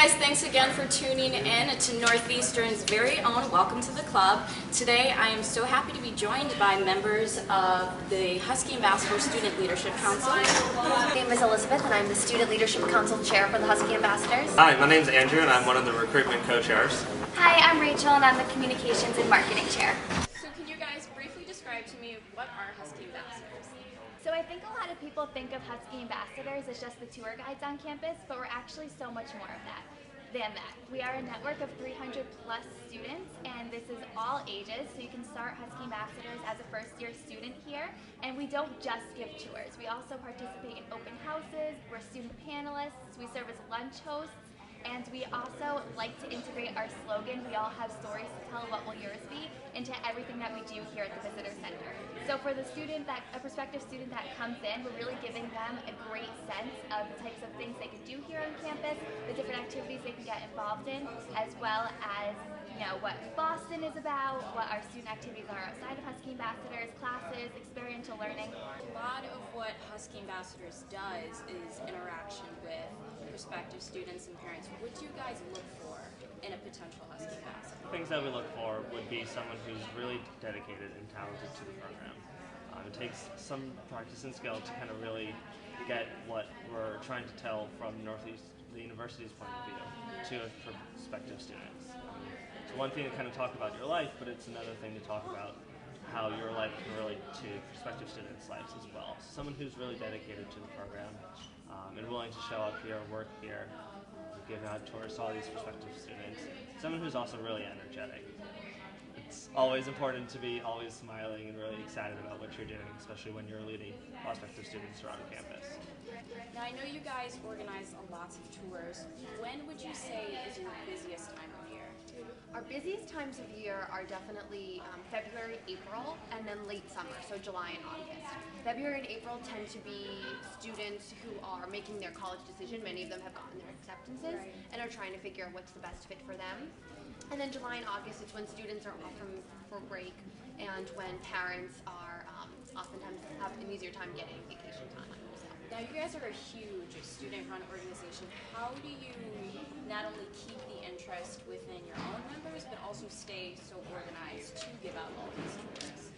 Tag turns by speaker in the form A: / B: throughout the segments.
A: guys, thanks again for tuning in to Northeastern's very own Welcome to the Club. Today I am so happy to be joined by members of the Husky Ambassadors Student Leadership Council.
B: My name is Elizabeth and I'm the Student Leadership Council Chair for the Husky Ambassadors.
C: Hi, my name is Andrew and I'm one of the recruitment co-chairs.
B: Hi, I'm Rachel and I'm the Communications and Marketing Chair.
A: So can you guys briefly describe to me what are Husky Ambassadors?
D: So I think a lot of people think of Husky Ambassadors as just the tour guides on campus, but we're actually so much more than that. We are a network of 300 plus students, and this is all ages, so you can start Husky Ambassadors as a first-year student here, and we don't just give tours. We also participate in open houses, we're student panelists, we serve as lunch hosts, and we also like to integrate our slogan, "We all have stories to tell, what will yours be?" into everything that we do here at the Visitor Center. So for the student, a prospective student that comes in, we're really giving them a great sense of the types of things they can do here on campus, the different activities they can get involved in, as well as what Boston is about, what our student activities are outside of Husky Ambassadors, classes, experiential learning.
A: A lot of what Husky Ambassadors does is interaction with prospective students and parents. What do you guys look for in a potential Husky Ambassador?
C: Things that we look for would be someone who's really dedicated and talented to the program. It takes some practice and skill to kind of really get what we're trying to tell from the university's point of view to prospective students. It's one thing to kind of talk about your life, but it's another thing to talk about how your life can relate to prospective students' lives as well. So someone who's really dedicated to the program and willing to show up here, work here, give out tours to all these prospective students. Someone who's also really energetic. It's always important to be always smiling and really excited about what you're doing, especially when you're leading prospective students around campus.
A: Now I know you guys organize lots of tours. When would you say is your busiest time of year?
E: Our busiest times of year are definitely February, April, and then late summer, so July and August. February and April tend to be students who are making their college decision. Many of them have gotten their acceptances and are trying to figure out what's the best fit for them. And then July and August, it's when students are off for break and when parents are oftentimes have an easier time getting vacation time.
A: Now you guys are a huge student-run organization. How do you not only keep the interest within your own members, but also stay so organized to give out all these tours?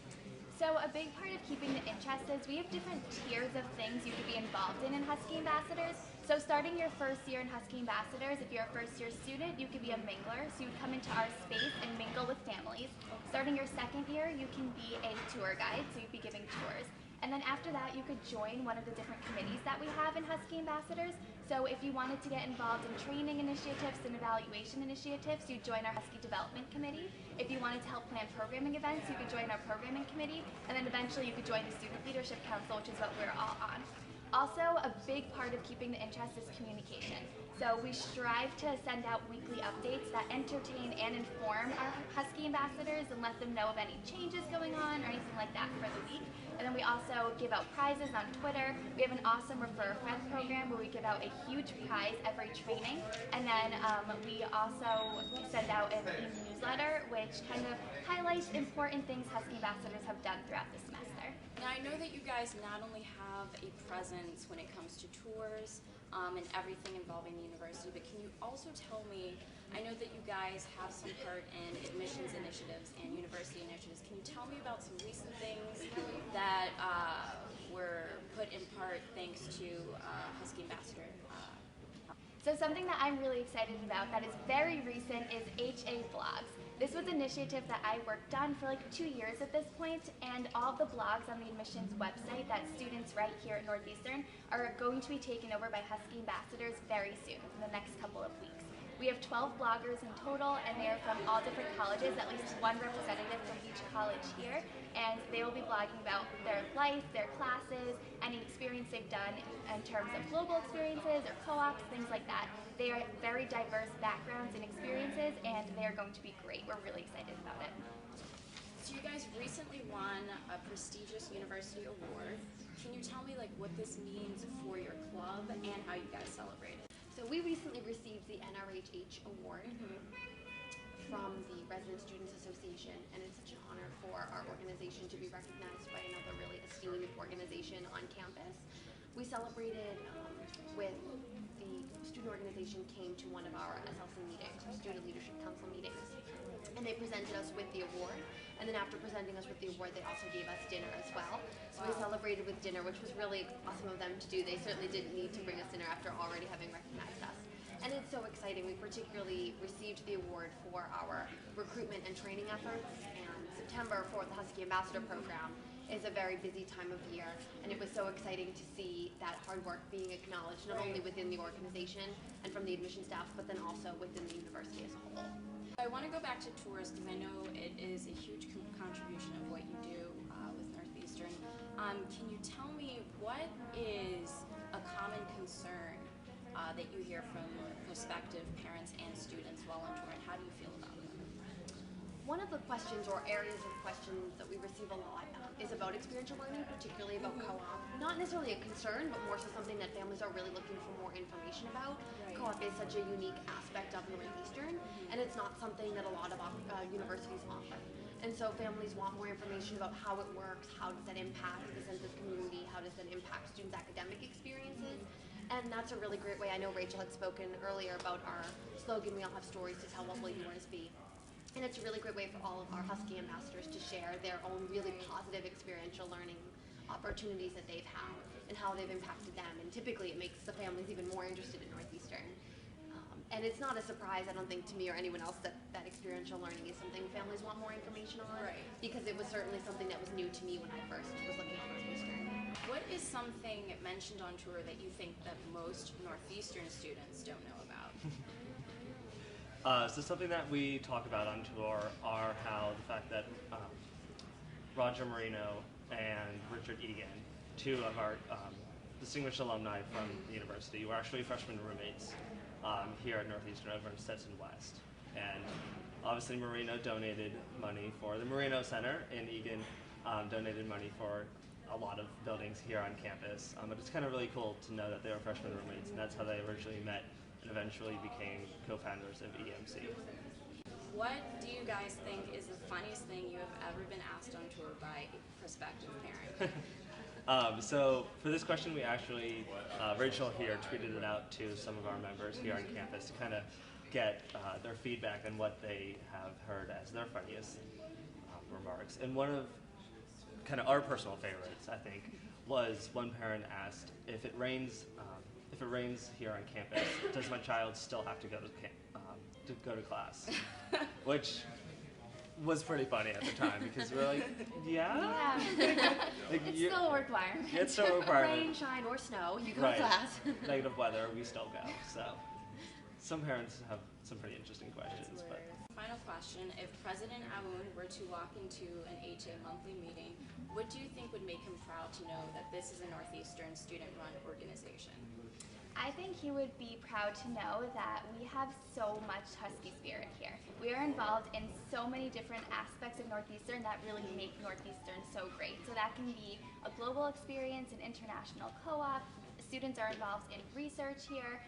D: So a big part of keeping the interest is we have different tiers of things you could be involved in Husky Ambassadors. So starting your first year in Husky Ambassadors, if you're a first-year student, you could be a mingler, so you'd come into our space and mingle with families. Starting your second year, you can be a tour guide, so you'd be giving tours. And then after that, you could join one of the different committees that we have in Husky Ambassadors. So if you wanted to get involved in training initiatives and evaluation initiatives, you'd join our Husky Development Committee. If you wanted to help plan programming events, you could join our Programming Committee. And then eventually you could join the Student Leadership Council, which is what we're all on. Also, a big part of keeping the interest is communication. So we strive to send out weekly updates that entertain and inform our Husky Ambassadors and let them know of any changes going on or anything like that for the week. And then we also give out prizes on Twitter. We have an awesome Refer a Friend program where we give out a huge prize every training. And then we also send out an e-newsletter which kind of highlights important things Husky Ambassadors have done throughout the semester.
A: Now I know that you guys not only have a presence when it comes to tours and everything involving the university, but can you also tell me, I know that you guys have some part in admissions initiatives and university initiatives. Can you tell me about some recent things that were put in part thanks to Husky Ambassador?
D: So something that I'm really excited about that is very recent is HA Blogs. This was an initiative that I worked on for like 2 years at this point, and all the blogs on the admissions website that students write here at Northeastern are going to be taken over by Husky Ambassadors very soon, in the next couple of weeks. We have 12 bloggers in total, and they are from all different colleges, at least one representative from each college here, and they will be blogging about their life, their classes, any experience they've done in terms of global experiences or co-ops, things like that. They are very diverse backgrounds and experiences, and they are going to be great. We're really excited about it.
A: So you guys recently won a prestigious university award. Can you tell me what this means for your club and how you guys celebrate it?
E: So we recently received the NRH Award from the Resident Students Association, and it's such an honor for our organization to be recognized by another really esteemed organization on campus. We celebrated with the student organization came to one of our SLC meetings, Student Leadership Council meetings, and they presented us with the award. And then after presenting us with the award, they also gave us dinner as well. So we celebrated with dinner, which was really awesome of them to do. They certainly didn't need to bring us dinner after already having recognized us. And it's so exciting. We particularly received the award for our recruitment and training efforts. And September for the Husky Ambassador program is a very busy time of year. And it was so exciting to see that hard work being acknowledged, not only within the organization and from the admission staff, but then also within the university as a whole.
A: I want to go back to tours because I know it is a huge contribution of what you do with Northeastern. Can you tell me what is a common concern that you hear from prospective parents and students while on tour, and how do you feel about them?
E: One of the questions or areas of questions that we receive a lot is about experiential learning, particularly about co-op. Not necessarily a concern, but more so something that families are really looking for more information about.
A: Right.
E: Co-op is such a unique aspect of Northeastern, and it's not something that a lot of universities offer. And so families want more information about how it works, how does that impact the sense of community, how does that impact students' academic experiences. And that's a really great way. I know Rachel had spoken earlier about our slogan, "We all have stories to tell, what will yours be?" And it's a really great way for all of our Husky ambassadors to share their own really positive experiential learning opportunities that they've had and how they've impacted them. And typically it makes the families even more interested in Northeastern. And it's not a surprise, I don't think, to me or anyone else that experiential learning is something families want more information on.
A: Right.
E: Because it was certainly something that was new to me when I first was looking at Northeastern.
A: What is something mentioned on tour that you think that most Northeastern students don't know about?
C: So something that we talk about on tour are how the fact that Roger Marino and Richard Egan, two of our distinguished alumni from the university, were actually freshman roommates here at Northeastern over in Stetson West. And obviously Marino donated money for the Marino Center, and Egan donated money for a lot of buildings here on campus. But it's kind of really cool to know that they were freshman roommates, and that's how they originally met and eventually became co-founders of EMC.
A: What do you guys think is the funniest thing you have ever been asked on tour by a prospective parent?
C: So for this question, we actually, Rachel here tweeted it out to some of our members here on campus to kind of get their feedback on what they have heard as their funniest remarks. And one of kind of our personal favorites, I think, was one parent asked, if it rains here on campus, does my child still have to go to class? Which was pretty funny at the time because we're like, yeah. Like,
D: It's still a requirement.
C: It's still a requirement.
E: Rain, shine, or snow, you go
C: Right.
E: to class.
C: Negative weather, we still go. So some parents have some pretty interesting questions. But
A: Final question, if President Aoun were to walk into an HA monthly meeting, what do you think would make him proud to know that this is a Northeastern student-run organization?
D: I think he would be proud to know that we have so much Husky spirit here. We are involved in so many different aspects of Northeastern that really make Northeastern so great. So that can be a global experience, an international co-op. Students are involved in research here.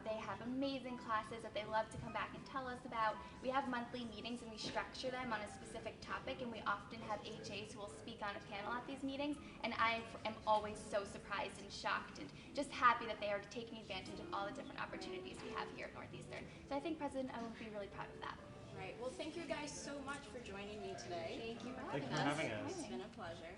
D: They have amazing classes that they love to come back and tell us about. We have monthly meetings and we structure them on a specific topic, and we often have HAs who will speak on a panel at these meetings, and I am always so surprised and shocked and just happy that they are taking advantage of all the different opportunities we have here at Northeastern. So I think President Owen would be really proud of that.
A: Right, well thank you guys so much for joining me today.
D: Thank you for
C: thank
D: having
C: you for
D: us.
C: having us.
A: It's been a pleasure.